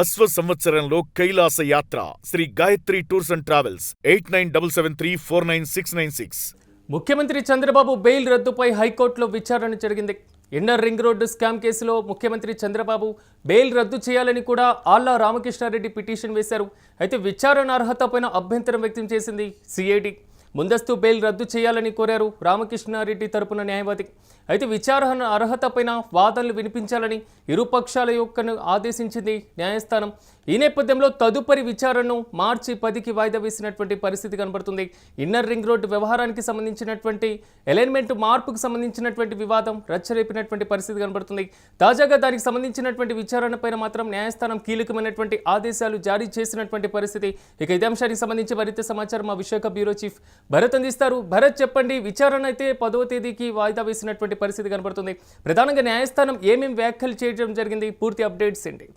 అశ్వ సంవత్సరంలో కైలాస యాత్ర Sri Gayatri tours and travels 8977349696. ముఖ్యమంత్రి చంద్రబాబు బెయిల్ రద్దుపై హైకోర్టులో విచారణ జరిగింది. ఇన్నర్ రింగ్ రోడ్డు స్కామ్ కేసులో ముఖ్యమంత్రి చంద్రబాబు బెయిల్ రద్దు చేయాలని కూడా ఆళ్ల రామకృష్ణారెడ్డి పిటిషన్ వేశారు. అయితే విచారణ అర్హతపైన అభ్యంతరం వ్యక్తం చేసింది సిఐడి. ముందస్తు బెయిల్ రద్దు చేయాలని కోరారు రామకృష్ణారెడ్డి తరపున న్యాయవాది. అయితే విచారణ అర్హతపైన వాదనలు వినిపించాలని ఇరుపక్షాల యొక్కను ఆదేశించింది న్యాయస్థానం. ఈ నేపథ్యంలో తదుపరి విచారణను మార్చి 10కి వాయిదా వేసినటువంటి పరిస్థితి కనబడుతుంది. ఇన్నర్ రింగ్ రోడ్డు వ్యవహారానికి సంబంధించినటువంటి అలైన్మెంట్ మార్పుకు సంబంధించినటువంటి వివాదం రచ్చరేపినటువంటి పరిస్థితి కనబడుతుంది. తాజాగా దానికి సంబంధించినటువంటి విచారణపైన మాత్రం న్యాయస్థానం కీలకమైనటువంటి ఆదేశాలు జారీ చేసినటువంటి పరిస్థితి. ఇక ఇదే అంశానికి సంబంధించి మరింత సమాచారం మా విశాఖ బ్యూరో చీఫ్ భరత్ అందిస్తారు. భరత్, చెప్పండి. విచారణ అయితే 10వ తేదీకి వాయిదా వేసినటువంటి పరిస్థితి కనబడుతుంది. ప్రధానంగా న్యాయస్థానం ఏమేమి వ్యాఖ్యలు చేయడం జరిగింది? పూర్తి అప్డేట్స్ ఏంటి?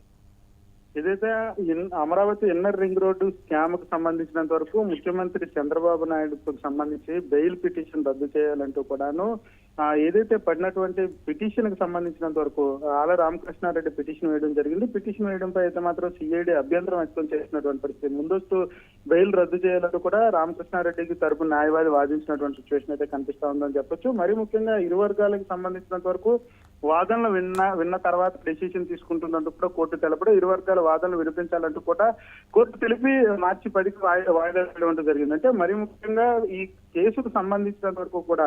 ఏదైతే Amaravati inner ring road scam కు సంబంధించినంత వరకు ముఖ్యమంత్రి చంద్రబాబు నాయుడుకు సంబంధించి బెయిల్ పిటిషన్ రద్దు చేయాలంటూ కూడాను ఏదైతే పడినటువంటి పిటిషన్ కు సంబంధించినంత వరకు ఆళ్ల రామకృష్ణారెడ్డి పిటిషన్ వేయడం జరిగింది. పిటిషన్ వేయడంపై అయితే మాత్రం సిఐడి అభ్యంతరం వ్యక్తం చేసినటువంటి పరిస్థితి. ముందస్తు బెయిల్ రద్దు చేయాలంటూ కూడా రామకృష్ణారెడ్డికి తరపున న్యాయవాది వాదించినటువంటి సిచ్యువేషన్ అయితే కనిపిస్తా ఉందని చెప్పొచ్చు. మరి ముఖ్యంగా ఇరు వర్గాలకు సంబంధించినంత వరకు వాదనలు విన్న తర్వాత డెసిషన్ తీసుకుంటుందంటూ కూడా కోర్టు తెలపడం, ఇరు వర్గాల వాదనలు వినిపించాలంటూ కూడా కోర్టు తెలిపి మార్చి 10కి వాయిదా వేయడం జరిగింది. అంటే మరి ముఖ్యంగా ఈ కేసుకు సంబంధించినంత వరకు కూడా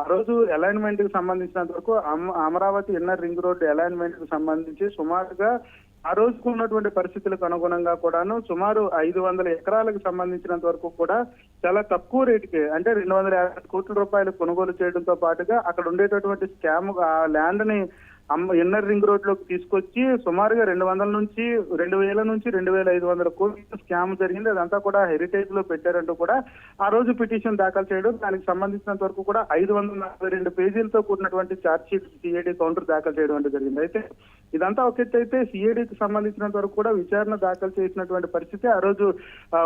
ఆ రోజు అలైన్మెంట్ కి సంబంధించినంత వరకు Amaravati inner ring road alignment కు సంబంధించి సుమారుగా ఆ రోజుకు ఉన్నటువంటి పరిస్థితులకు అనుగుణంగా కూడాను సుమారు 500 ఎకరాలకు సంబంధించినంత వరకు కూడా చాలా తక్కువ రేటుకి, అంటే 250 కోట్ల రూపాయలు కొనుగోలు చేయడంతో పాటుగా అక్కడ ఉండేటటువంటి స్కామ్ ఆ ల్యాండ్ ని ఇన్నర్ రింగ్ రోడ్ లోకి తీసుకొచ్చి సుమారుగా 200 నుంచి 2000 నుంచి 2500 కోట్ల స్కామ్ జరిగింది. అదంతా కూడా హెరిటేజ్ లో పెట్టారంటూ కూడా ఆ రోజు పిటిషన్ దాఖలు చేయడం, దానికి సంబంధించినంత వరకు కూడా 542 పేజీలతో కూడినటువంటి ఛార్జ్ షీట్ సిఐడి కౌంటర్ దాఖలు చేయడం అంటే జరిగింది. అయితే ఇదంతా ఒక ఎత్తు అయితే సిఐడికి సంబంధించినంత వరకు కూడా విచారణ దాఖలు చేసినటువంటి పరిస్థితి ఆ రోజు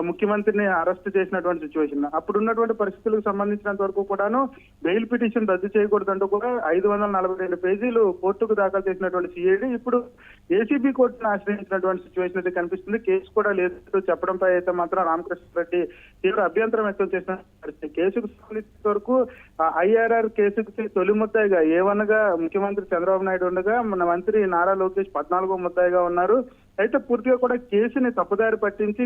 ముఖ్యమంత్రిని అరెస్ట్ చేసినటువంటి సిచ్యువేషన్. అప్పుడు ఉన్నటువంటి పరిస్థితులకు సంబంధించినంత వరకు కూడాను బెయిల్ పిటిషన్ రద్దు చేయకూడదంటూ కూడా 542 పేజీలు కోర్టుకు దాఖలు చేసినటువంటి సిఐడి ఇప్పుడు ఏసీబీ కోర్టును ఆశ్రయించినటువంటి సిచ్యువేషన్ అయితే కనిపిస్తుంది. కేసు కూడా లేదు చెప్పడంపై అయితే మాత్రం రామకృష్ణారెడ్డి తీవ్ర అభ్యంతరం వ్యక్తం చేసిన పరిస్థితి. కేసుకు సంబంధించిన వరకు ఐఆర్ఆర్ కేసుకు తొలి ముద్దాయిగా A1 గా ముఖ్యమంత్రి చంద్రబాబు నాయుడు ఉండగా మన మంత్రి నారా లోకేష్ 14వ ముద్దాయిగా ఉన్నారు. అయితే పూర్తిగా కూడా కేసుని తప్పుదారి పట్టించి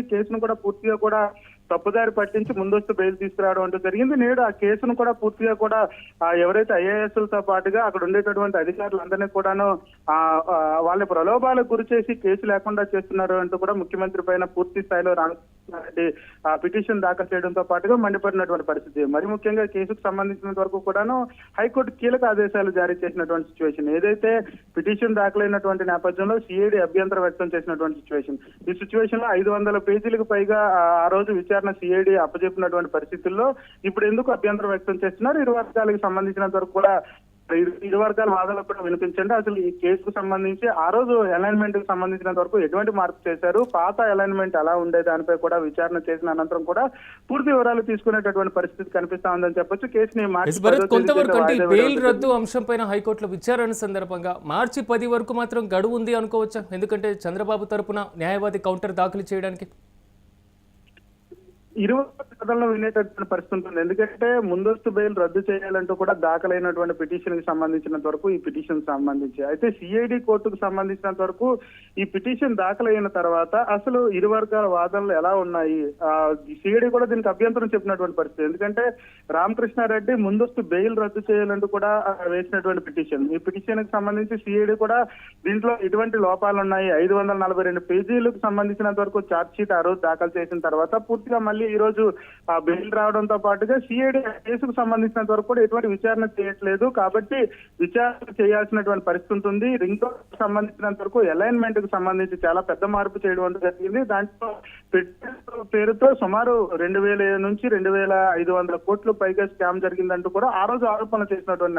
ముందస్తు బెయిల్ తీసుకురావడం అంటూ జరిగింది. నేడు ఆ కేసును కూడా పూర్తిగా కూడా ఎవరైతే ఐఏఎస్లతో పాటుగా అక్కడ ఉండేటటువంటి అధికారులందరినీ కూడాను వాళ్ళ ప్రలోభాలకు గురి చేసి కేసు లేకుండా చేస్తున్నారు అంటూ కూడా ముఖ్యమంత్రి పైన పూర్తి స్థాయిలో రామకృష్ణారెడ్డి పిటిషన్ దాఖలు చేయడంతో పాటుగా మండిపడినటువంటి పరిస్థితి. మరి ముఖ్యంగా కేసుకు సంబంధించినంత వరకు కూడాను హైకోర్టు కీలక ఆదేశాలు జారీ చేసినటువంటి సిచ్యువేషన్. ఏదైతే పిటిషన్ దాఖలైనటువంటి నేపథ్యంలో సిఐడి అభ్యంతరం వ్యక్తం చేసినటువంటి సిచ్యువేషన్. ఈ సిచ్యువేషన్ లో 500 పేజీలకు పైగా ఆ రోజు విచారణ సిఐడి అప్పచెప్పినటువంటి పరిస్థితుల్లో ఇప్పుడు ఎందుకు అభ్యంతరం వ్యక్తం చేస్తున్నారు? ఇరు వర్గాలకు సంబంధించినంత వరకు కూడా ఇరు వర్గాల వాదనలు కూడా వినిపించండి. అసలు ఈ కేసుకు సంబంధించి ఆ రోజు అలైన్మెంట్ కి సంబంధించినంత వరకు ఎటువంటి మార్పు చేశారు, పాత అలైన్మెంట్ ఎలా ఉండే దానిపై కూడా విచారణ చేసిన అనంతరం కూడా పూర్తి వివరాలు తీసుకునేటటువంటి పరిస్థితి కనిపిస్తా ఉందని చెప్పొచ్చు. కేసుని కొంతవరకు బెయిల్ రద్దు అంశం పైన హైకోర్టులో విచారణ సందర్భంగా మార్చి 10 వరకు మాత్రం గడువు ఉంది అనుకోవచ్చా? ఎందుకంటే చంద్రబాబు తరపున న్యాయవాది కౌంటర్ దాఖలు చేయడానికి ఇరు వాదనలు వినేటటువంటి పరిస్థితి ఉంటుంది. ఎందుకంటే ముందస్తు బెయిల్ రద్దు చేయాలంటూ కూడా దాఖలైనటువంటి పిటిషన్ కి సంబంధించినంత వరకు ఈ పిటిషన్ సంబంధించి అయితే సిఐడి కోర్టుకు సంబంధించినంత వరకు ఈ పిటిషన్ దాఖలైన తర్వాత అసలు ఇరు వర్గాల వాదనలు ఎలా ఉన్నాయి, సిఐడి కూడా దీనికి అభ్యంతరం చెప్పినటువంటి పరిస్థితి. ఎందుకంటే రామకృష్ణారెడ్డి ముందస్తు బెయిల్ రద్దు చేయాలంటూ కూడా వేసినటువంటి పిటిషన్. ఈ పిటిషన్ కి సంబంధించి సిఐడి కూడా దీంట్లో ఇటువంటి లోపాలు ఉన్నాయి, 542 పేజీలకు సంబంధించినంత వరకు ఛార్జ్ షీట్ ఆ రోజు దాఖలు చేసిన తర్వాత పూర్తిగా మళ్ళీ ఈ రోజు బెయిల్ రావడంతో పాటుగా సిఐడి కేసుకు సంబంధించినంత వరకు కూడా ఎటువంటి విచారణ చేయట్లేదు. కాబట్టి విచారణ చేయాల్సినటువంటి పరిస్థితి ఉంటుంది. రింగ్ రోడ్ సంబంధించినంత వరకు అలైన్మెంట్ కు సంబంధించి చాలా పెద్ద మార్పు చేయడం జరిగింది. దాంట్లో పేరుతో సుమారు 2000 నుంచి 2500 కోట్ల పైగా స్కామ్ జరిగిందంటూ కూడా ఆ రోజు ఆరోపణలు చేసినటువంటి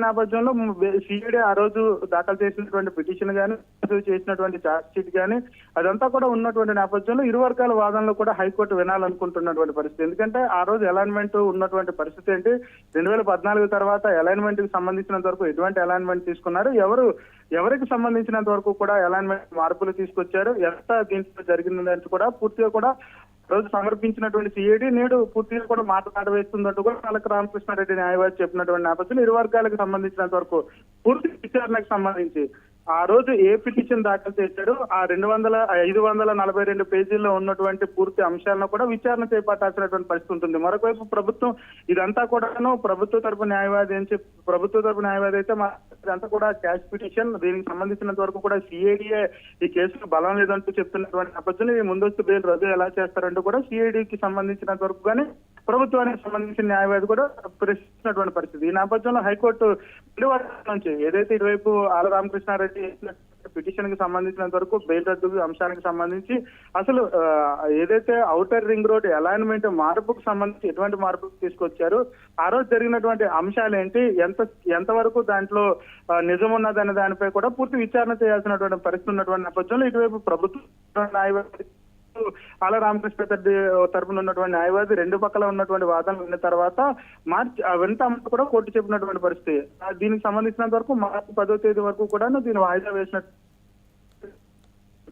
నేపథ్యంలో సిఐడి ఆ రోజు దాఖలు చేసినటువంటి పిటిషన్ గానీ చేసినటువంటి ఛార్జ్ షీట్ గానీ అదంతా కూడా ఉన్నటువంటి నేపథ్యంలో ఇరు వర్గాల వాదనలు కూడా హైకోర్టు హైకోర్టు వినాలనుకుంటున్నటువంటి పరిస్థితి. ఎందుకంటే ఆ రోజు అలైన్మెంట్ ఉన్నటువంటి పరిస్థితి ఏంటి, 2014 తర్వాత అలైన్మెంట్ కి సంబంధించినంత వరకు ఎటువంటి అలైన్మెంట్ తీసుకున్నారు, ఎవరికి సంబంధించినంత వరకు కూడా అలైన్మెంట్ మార్పులు తీసుకొచ్చారు, ఎంత దీంట్లో జరిగిందంటే కూడా పూర్తిగా కూడా రోజు సమర్పించినటువంటి సిఐడి నేడు పూర్తిగా కూడా మాట్లాడవేస్తుందంటూ కూడా నలక రామకృష్ణారెడ్డి న్యాయవాది చెప్పినటువంటి నేపథ్యంలో ఇరు వర్గాలకు సంబంధించినంత వరకు పూర్తి విచారణకు సంబంధించి ఆ రోజు ఏ పిటిషన్ దాఖలు చేశాడు, ఆ 542 పేజీల్లో ఉన్నటువంటి పూర్తి అంశాలను కూడా విచారణ చేపట్టాల్సినటువంటి పరిస్థితి ఉంటుంది. మరొకవైపు ప్రభుత్వం ఇదంతా కూడాను ప్రభుత్వ తరపు న్యాయవాది అయితే ఇదంతా కూడా క్యాష్ పిటిషన్, దీనికి సంబంధించినంత వరకు కూడా సిఐడిఏ ఈ కేసులో బలం లేదంటూ చెప్తున్నటువంటి నేపథ్యంలో ఈ ముందస్తు బెయిల్ రద్దు ఎలా చేస్తారంటూ కూడా సిఐడికి సంబంధించినంత వరకు కానీ ప్రభుత్వానికి సంబంధించిన న్యాయవాది కూడా ప్రశ్నిస్తున్నటువంటి పరిస్థితి. ఈ నేపథ్యంలో హైకోర్టు నుంచి ఏదైతే ఇటువైపు ఆల రామకృష్ణారెడ్డి పిటిషన్ కి సంబంధించినంత వరకు బెయిల్ రద్దు అంశానికి సంబంధించి అసలు ఏదైతే ఔటర్ రింగ్ రోడ్ అలైన్మెంట్ మార్పుకు సంబంధించి ఎటువంటి మార్పులు తీసుకొచ్చారు, ఆ రోజు జరిగినటువంటి అంశాలు ఏంటి, ఎంతవరకు దాంట్లో నిజం ఉన్నదనే దానిపై కూడా పూర్తి విచారణ చేయాల్సినటువంటి పరిస్థితి ఉన్నటువంటి నేపథ్యంలో ఇటువైపు ప్రభుత్వ న్యాయవాది ఆల రామకృష్ణ తరపున ఉన్నటువంటి న్యాయవాది రెండు పక్కల ఉన్నటువంటి వాదనలు విన్న తర్వాత వెంటనే కూడా కోర్టు చెప్పినటువంటి పరిస్థితి. దీనికి సంబంధించినంత వరకు మార్చి 10వ తేదీ వరకు కూడా దీన్ని వాయిదా వేసినట్టు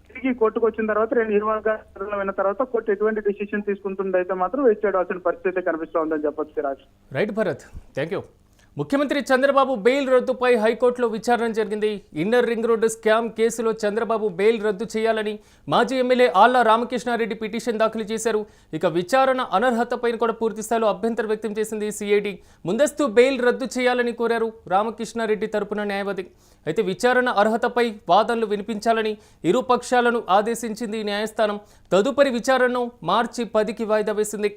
తిరిగి కోర్టుకు వచ్చిన తర్వాత ఇరు వర్గాలు విన్న తర్వాత కోర్టు ఎటువంటి డిసిషన్ తీసుకుంటుంది అయితే మాత్రం వేచి చేయవలసిన పరిస్థితి కనిపిస్తూ ఉందని చెప్పొచ్చు. Raj right Bharat, thank you. ముఖ్యమంత్రి చంద్రబాబు బెయిల్ రద్దుపై హైకోర్టులో విచారణ జరిగింది. ఇన్నర్ రింగ్ రోడ్డు స్కామ్ కేసులో చంద్రబాబు బెయిల్ రద్దు చేయాలని మాజీ ఎమ్మెల్యే ఆళ్ల రామకృష్ణారెడ్డి పిటిషన్ దాఖలు చేశారు. ఇక విచారణ అనర్హతపై కూడా పూర్తి స్థాయిలో అభ్యంతరం వ్యక్తం చేసింది సిఐడి. ముందస్తు బెయిల్ రద్దు చేయాలని కోరారు రామకృష్ణారెడ్డి తరపున న్యాయవాది. అయితే విచారణ అర్హతపై వాదనలు వినిపించాలని ఇరు పక్షాలను ఆదేశించింది న్యాయస్థానం. తదుపరి విచారణను మార్చి 10కి వాయిదా వేసింది.